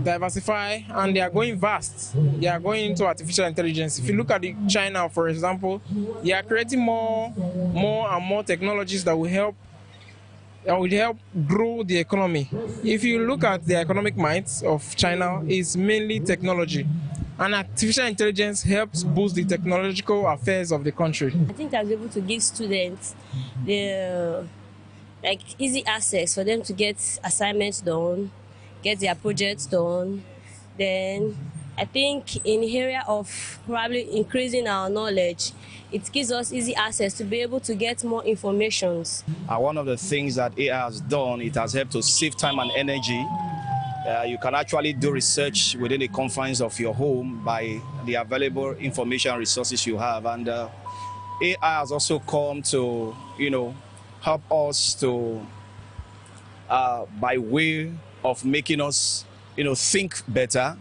[SPEAKER 11] diversified, and they are going vast. They are going into artificial intelligence. If you look at China, for example, they are creating more and more technologies that will help grow the economy. If you look at the economic might of China, it's mainly technology. And artificial intelligence helps boost the technological affairs of the country.
[SPEAKER 13] I think I'll be able to give students the easy access for them to get assignments done, get their projects done. Then I think in the area of probably increasing our knowledge, it gives us easy access to be able to get more information.
[SPEAKER 14] One of the things that AI has done, it has helped to save time and energy. You can actually do research within the confines of your home by the available information resources you have. And AI has also come to, help us to, by way of making us, think better.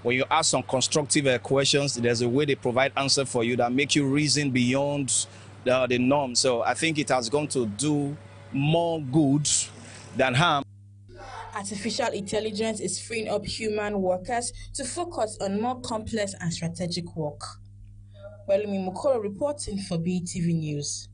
[SPEAKER 14] When you ask some constructive questions, there's a way they provide answer for you that make you reason beyond the norm. So I think it has gone to do more good than harm.
[SPEAKER 9] Artificial intelligence is freeing up human workers to focus on more complex and strategic work. Balumi Mukoro reporting for BeeTv News.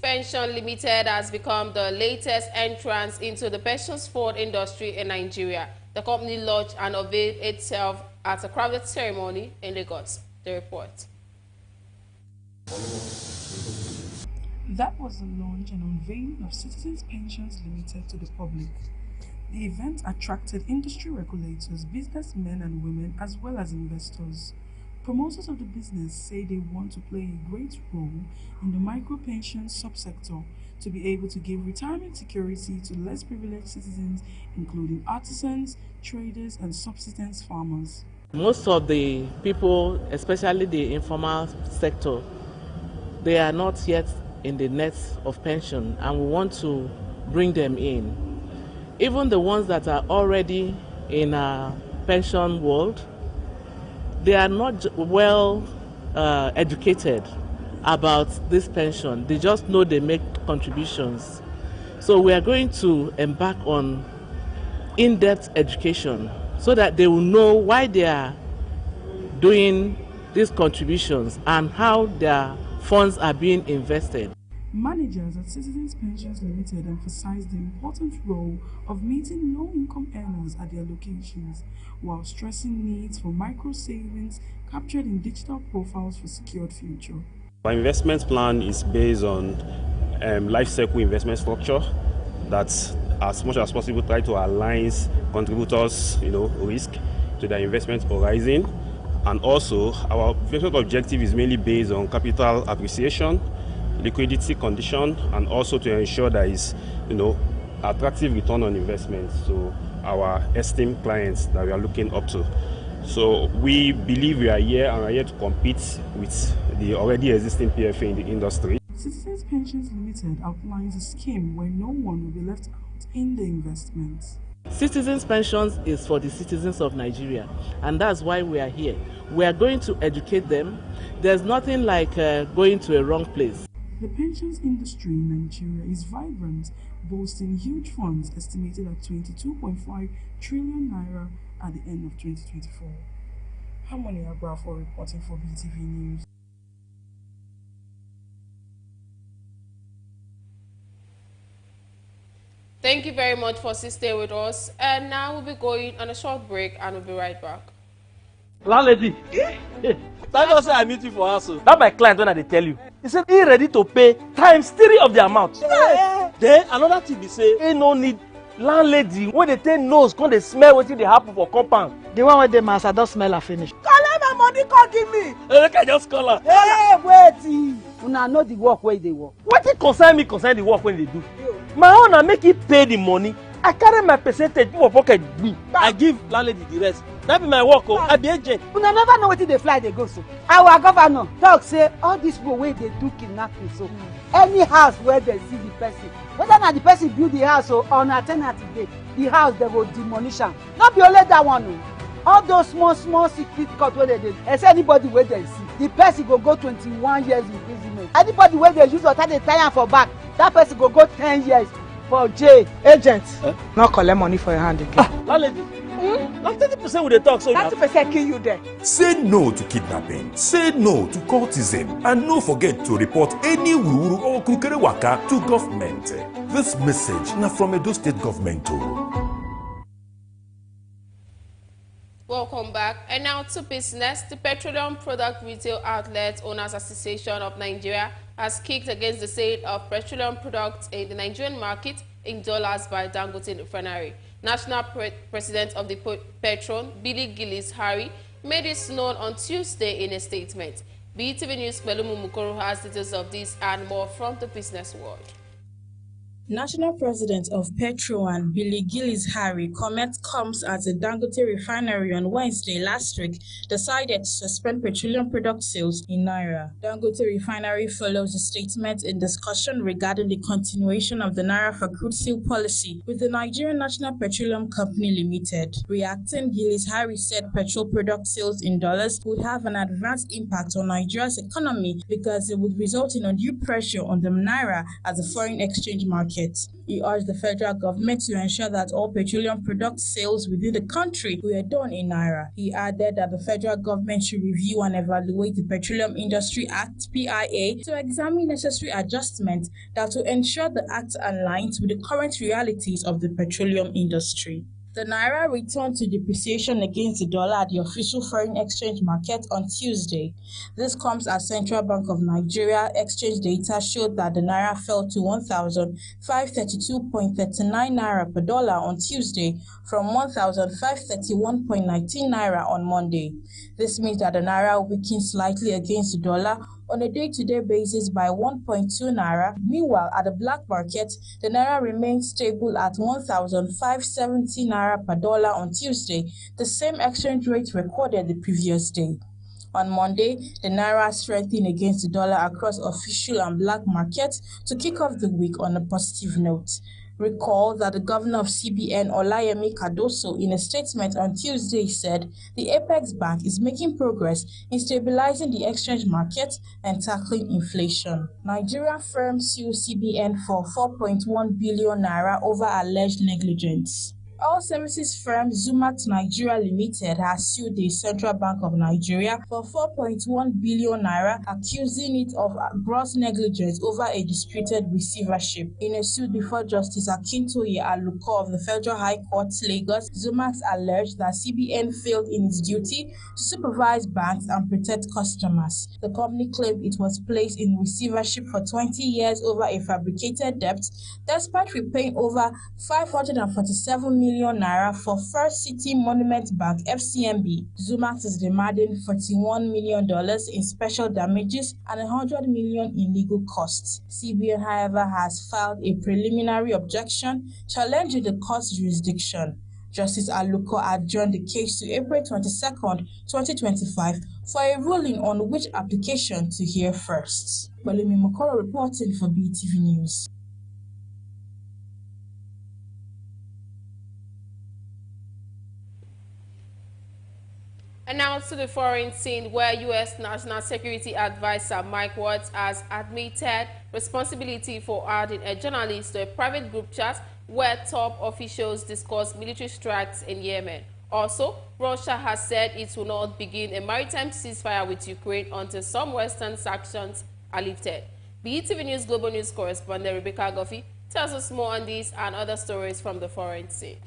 [SPEAKER 1] Pension Limited has become the latest entrance into the pensions fund industry in Nigeria. The company launched and unveiled itself at a crowded ceremony in Lagos. The report.
[SPEAKER 15] That was the launch and unveiling of Citizens Pensions Limited to the public. The event attracted industry regulators, businessmen and women, as well as investors. Promoters of the business say they want to play a great role in the micro-pension subsector to be able to give retirement security to less privileged citizens, including artisans, traders, and subsistence farmers.
[SPEAKER 16] Most of the people, especially the informal sector, they are not yet in the net of pension, and we want to bring them in. Even the ones that are already in a pension world, they are not well educated about this pension. They just know they make contributions. So we are going to embark on in-depth education so that they will know why they are doing these contributions and how their funds are being invested.
[SPEAKER 15] Managers at Citizens Pensions Limited emphasized the important role of meeting low-income earners at their locations, while stressing needs for micro-savings captured in digital profiles for secured future.
[SPEAKER 18] Our investment plan is based on life cycle investment structure that, as much as possible, try to align contributors, risk to their investment horizon. And also, our investment objective is mainly based on capital appreciation, liquidity condition, and also to ensure there is, attractive return on investment to our esteemed clients that we are looking up to. So we believe we are here and are here to compete with the already existing PFA in the industry.
[SPEAKER 15] Citizens Pensions Limited outlines a scheme where no one will be left out in the investments.
[SPEAKER 16] Citizens Pensions is for the citizens of Nigeria, and that's why we are here. We are going to educate them. There's nothing like going to a wrong place.
[SPEAKER 15] The pensions industry in Nigeria is vibrant, boasting huge funds estimated at 22.5 trillion naira at the end of 2024. Harmony Abrafo reporting for BeeTv News.
[SPEAKER 1] Thank you very much for staying with us. And now we'll be going on a short break and we'll be right back.
[SPEAKER 19] Landlady, thank God say I meet you for house. That my client when I tell you. He said he ready to pay times 3 of the amount. Yeah. Then another thing be say he no need landlady when they take nose come they smell wetin dey happen for compound.
[SPEAKER 20] The one with the mass I don't smell her finish.
[SPEAKER 19] Collect my money, come give me. Make I just call her.
[SPEAKER 20] Hey, wait. Una know the work where they work.
[SPEAKER 19] Wetin concern the work when they do. My own na make it pay the money. I carry my percentage put for pocket. I give landlady the rest. That be my work. I be agent.
[SPEAKER 20] Una never know wetin dey fly dey go so. Our governor talk say all these people wey dey do kidnapping so. Any house where they see the person, whether na the person build the house or on alternative day, the house they go demolish am. Not be only that one o. All those small secret court wey they dey, except anybody wey they see, the person go 21 years imprisonment. Anybody wey they use water dey tie am for back, that person go 10 years for jail. Agent, not collect money for your hand again.
[SPEAKER 19] Landlady, like 30% with the talk, so
[SPEAKER 20] 30% kill you there.
[SPEAKER 23] Say no to kidnapping, say no to cultism, and no forget to report any wuru or kukere waka to government. This message na from Edo State Government too.
[SPEAKER 1] Welcome back. And now to business. The Petroleum Product Retail Outlet Owners Association of Nigeria has kicked against the sale of petroleum products in the Nigerian market in dollars by Dangote Refinery. National President of the Petron, Billy Gillis Harry, made this known on Tuesday in a statement. BeeTv News Melumu Mukoro has details of this and more from the business world.
[SPEAKER 9] National President of Petron, Billy Gillis Harry, comment comes as the Dangote Refinery on Wednesday last week decided to suspend petroleum product sales in Naira. Dangote Refinery follows a statement in discussion regarding the continuation of the Naira for crude sale policy with the Nigerian National Petroleum Company Limited. Reacting, Gillis Harry said petrol product sales in dollars would have an adverse impact on Nigeria's economy because it would result in undue pressure on the Naira as a foreign exchange market. He urged the federal government to ensure that all petroleum product sales within the country were done in Naira. He added that the federal government should review and evaluate the Petroleum Industry Act, PIA, to examine necessary adjustments that will ensure the act aligns with the current realities of the petroleum industry. The Naira returned to depreciation against the dollar at the official foreign exchange market on Tuesday. This comes as Central Bank of Nigeria exchange data showed that the Naira fell to 1,532.39 Naira per dollar on Tuesday from 1,531.19 Naira on Monday. This means that the Naira weakened slightly against the dollar on a day-to-day basis by 1.2 Naira. Meanwhile, at the black market, the Naira remained stable at 1,570 Naira per dollar on Tuesday, the same exchange rate recorded the previous day. On Monday, the Naira strengthened against the dollar across official and black markets to kick off the week on a positive note. Recall that the governor of CBN, Olayemi Cardoso, in a statement on Tuesday said the Apex Bank is making progress in stabilizing the exchange market and tackling inflation. Nigerian firm sued CBN for 4.1 billion naira over alleged negligence. Oil services firm Zumat Nigeria Limited has sued the Central Bank of Nigeria for 4.1 billion naira, accusing it of gross negligence over a disputed receivership. In a suit before Justice Akintoye Aluko of the Federal High Court, Lagos, Zumat alleged that CBN failed in its duty to supervise banks and protect customers. The company claimed it was placed in receivership for 20 years over a fabricated debt, despite repaying over 547 million naira for First City Monument Bank (FCMB). Zumat is demanding $41 million in special damages and $100 million in legal costs. CBN, however, has filed a preliminary objection challenging the court's jurisdiction. Justice Aluko adjourned the case to April 22, 2025 for a ruling on which application to hear first. Balumi Mokoro reporting for BeeTv News.
[SPEAKER 1] And now to the foreign scene, where U.S. National Security Advisor Mike Waltz has admitted responsibility for adding a journalist to a private group chat where top officials discuss military strikes in Yemen. Also, Russia has said it will not begin a maritime ceasefire with Ukraine until some Western sanctions are lifted. BeeTv News Global News correspondent Rebecca Goffey tells us more on these and other stories from the foreign scene.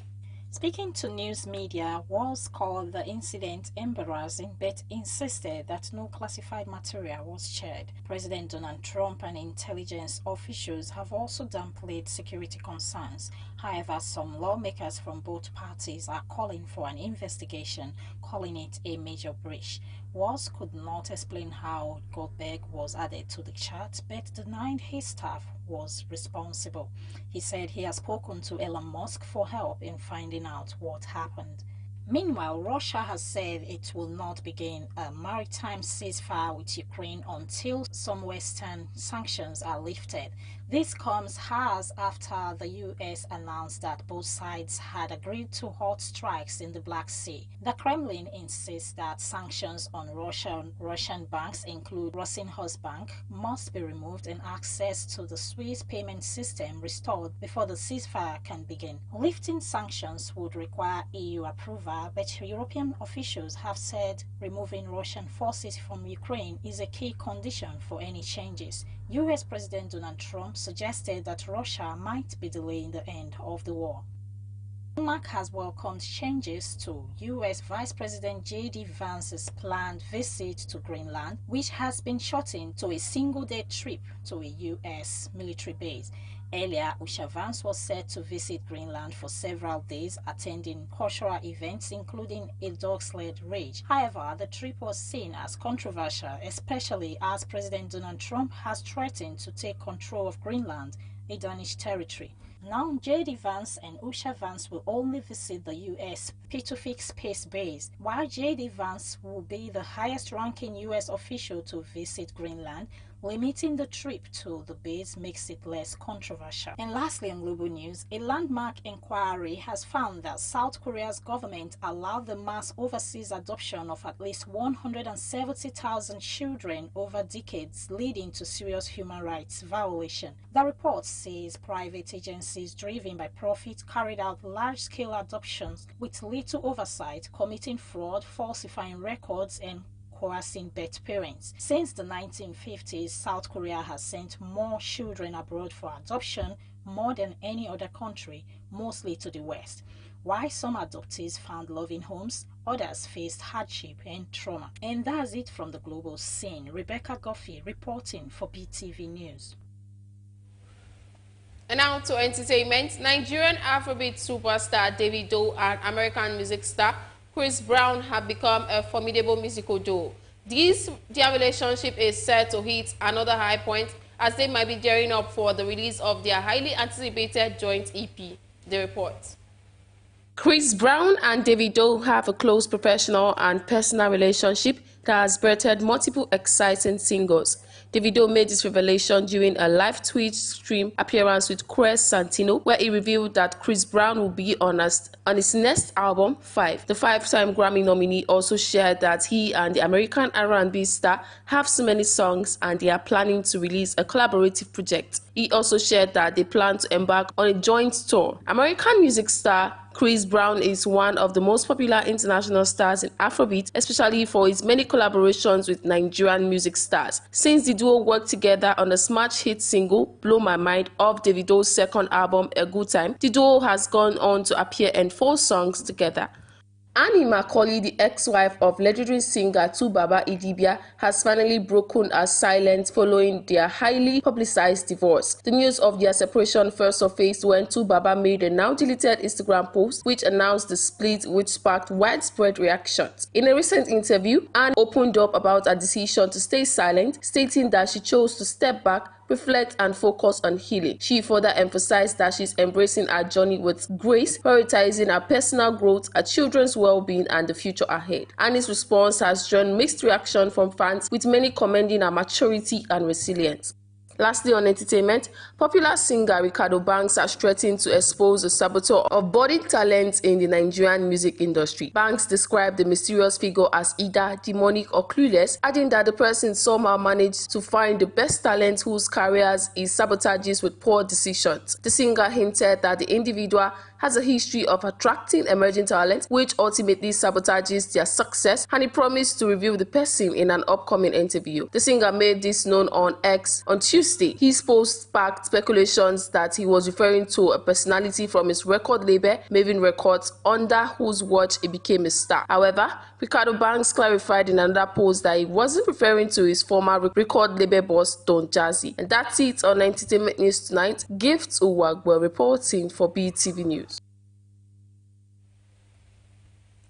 [SPEAKER 3] Speaking to news media, Waltz called the incident embarrassing but insisted that no classified material was shared. President Donald Trump and intelligence officials have also downplayed security concerns. However, some lawmakers from both parties are calling for an investigation, calling it a major breach. Waltz could not explain how Goldberg was added to the chat, but denied his staff was responsible. He said he has spoken to Elon Musk for help in finding out what happened. Meanwhile, Russia has said it will not begin a maritime ceasefire with Ukraine until some Western sanctions are lifted. This comes as after the U.S. announced that both sides had agreed to halt strikes in the Black Sea. The Kremlin insists that sanctions on Russian banks, include Rosinhosbank, must be removed and access to the Swiss payment system restored before the ceasefire can begin. Lifting sanctions would require EU approval, but European officials have said removing Russian forces from Ukraine is a key condition for any changes. U.S. President Donald Trump suggested that Russia might be delaying the end of the war. Denmark has welcomed changes to U.S. Vice President J.D. Vance's planned visit to Greenland, which has been shortened to a single-day trip to a U.S. military base. Earlier, Vance was set to visit Greenland for several days, attending cultural events including a dog sled race. However, the trip was seen as controversial, especially as President Donald Trump has threatened to take control of Greenland, a Danish territory. Now, J.D. Vance and Usha Vance will only visit the U.S. Pitufik Space Base, while J.D. Vance will be the highest-ranking U.S. official to visit Greenland. Limiting the trip to the base makes it less controversial. And lastly, on global news, a landmark inquiry has found that South Korea's government allowed the mass overseas adoption of at least 170,000 children over decades, leading to serious human rights violation. The report says private agencies driven by profit carried out large-scale adoptions with little oversight, committing fraud, falsifying records, and coercing birth parents. Since the 1950s, South Korea has sent more children abroad for adoption, more than any other country, mostly to the West. While some adoptees found loving homes, others faced hardship and trauma. And that's it from the global scene. Rebecca Goffey reporting for BeeTv News.
[SPEAKER 1] And now to entertainment. Nigerian Afrobeat superstar Davido and American music star Chris Brown have become a formidable musical duo. Their relationship is set to hit another high point as they might be gearing up for the release of their highly anticipated joint EP. The report. Chris Brown and Davido have a close professional and personal relationship that has birthed multiple exciting singles. Davido made this revelation during a live Twitch stream appearance with Chris Santino, where he revealed that Chris Brown will be on his next album, 5. The 5-time Grammy nominee also shared that he and the American R&B star have so many songs and they are planning to release a collaborative project. He also shared that they plan to embark on a joint tour. American music star Chris Brown is one of the most popular international stars in Afrobeat, especially for his many collaborations with Nigerian music stars. Since the duo worked together on the smash hit single Blow My Mind off Davido's second album A Good Time, the duo has gone on to appear in 4 songs together. Annie Macaulay, the ex-wife of legendary singer Baba Idibia, has finally broken her silence following their highly publicized divorce. The news of their separation first surfaced when Baba made a now-deleted Instagram post which announced the split, which sparked widespread reactions. In a recent interview, Annie opened up about her decision to stay silent, stating that she chose to step back, reflect and focus on healing. She further emphasized that she's embracing her journey with grace, prioritizing her personal growth, her children's well-being and the future ahead. Annie's response has drawn mixed reaction from fans, with many commending her maturity and resilience. Lastly, on entertainment, popular singer Ricardo Banks has threatened to expose the saboteur of budding talent in the Nigerian music industry. Banks described the mysterious figure as either demonic or clueless, adding that the person somehow managed to find the best talent whose careers he sabotages with poor decisions. The singer hinted that the individual has a history of attracting emerging talent, which ultimately sabotages their success, and he promised to reveal the person in an upcoming interview. The singer made this known on X on Tuesday. His post sparked speculations that he was referring to a personality from his record label, Maven Records, under whose watch he became a star. However, Ricardo Banks clarified in another post that he wasn't referring to his former record label boss, Don Jazzy. And that's it on Entertainment News Tonight. Gifts Uwagwe reporting for BeeTv News.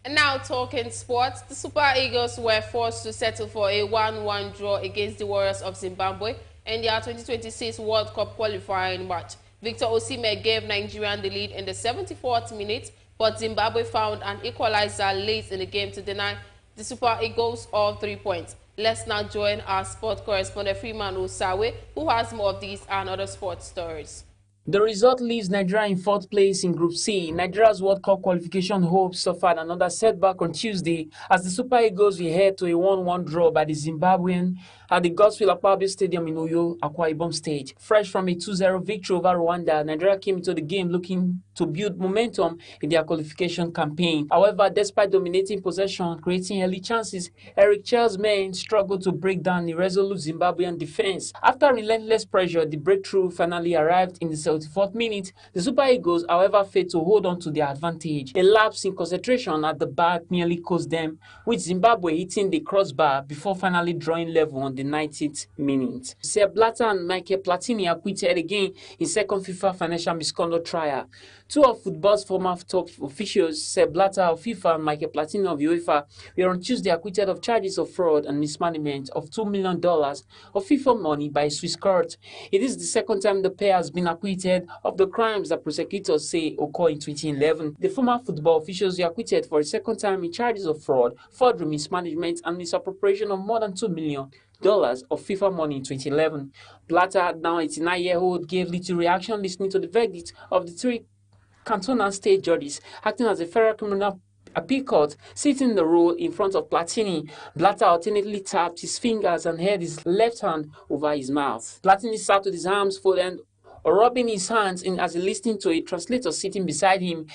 [SPEAKER 1] And now talking sports, the Super Eagles were forced to settle for a 1-1 draw against the Warriors of Zimbabwe in their 2026 World Cup qualifying match. Victor Osimhen gave Nigerian the lead in the 74th minute, but Zimbabwe found an equalizer late in the game to deny the Super Eagles all 3 points. Let's now join our sport correspondent Freeman Osawe, who has more of these and other sports stories.
[SPEAKER 6] The result leaves Nigeria in 4th place in Group C. Nigeria's World Cup qualification hopes suffered another setback on Tuesday as the Super Eagles were head to a 1-1 draw by the Zimbabwean at the Godswill Akpabio Stadium in Uyo, Akwa Ibom State. Fresh from a 2-0 victory over Rwanda, Nigeria came into the game looking to build momentum in their qualification campaign. However, despite dominating possession, creating early chances, Eric Chell's men struggled to break down the resolute Zimbabwean defense. After relentless pressure, the breakthrough finally arrived in the 74th minute. The Super Eagles, however, failed to hold on to their advantage. A lapse in concentration at the back nearly cost them, with Zimbabwe hitting the crossbar before finally drawing level on the 90th minute. Sepp Blatter and Michael Platini acquitted again in second FIFA financial misconduct trial. Two of football's former top officials, Sepp Blatter of FIFA and Michael Platini of UEFA, were on Tuesday acquitted of charges of fraud and mismanagement of $2 million of FIFA money by a Swiss court. It is the second time the pair has been acquitted of the crimes that prosecutors say occurred in 2011. The former football officials were acquitted for a second time in charges of fraud, forgery, mismanagement, and misappropriation of more than $2 million of FIFA money in 2011. Blatter, now 89-year-old, gave little reaction listening to the verdict of the 3 cantonal state judges acting as a federal criminal appeal court, sitting in the row in front of Platini. Blatter alternately tapped his fingers and held his left hand over his mouth. Platini sat with his arms folded or rubbing his hands in as he listened to a translator sitting beside him,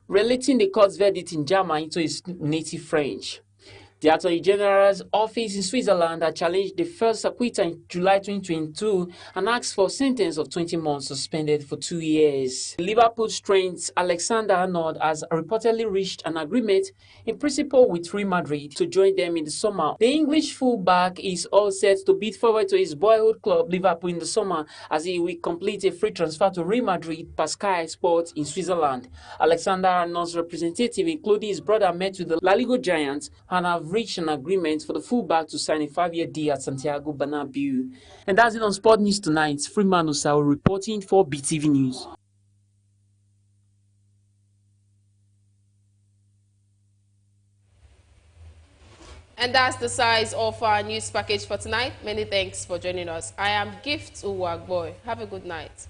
[SPEAKER 6] relating the court's verdict in German into his native French. The Attorney General's office in Switzerland had challenged the first acquitter in July 2022 and asked for a sentence of 20 months suspended for 2 years. Liverpool strength Alexander-Arnold has reportedly reached an agreement in principle with Real Madrid to join them in the summer. The English fullback is all set to bid forward to his boyhood club Liverpool in the summer as he will complete a free transfer to Real Madrid per Sky Sports in Switzerland. Alexander-Arnold's representative, including his brother, met with the La Liga giants and have reached an agreement for the fullback to sign a 5-year deal at Santiago Bernabeu. And that's it on Sport News Tonight. Freeman Osawa reporting for BeeTv News.
[SPEAKER 1] And that's the size of our news package for tonight. Many thanks for joining us. I am Gift Uwagboy. Have a good night.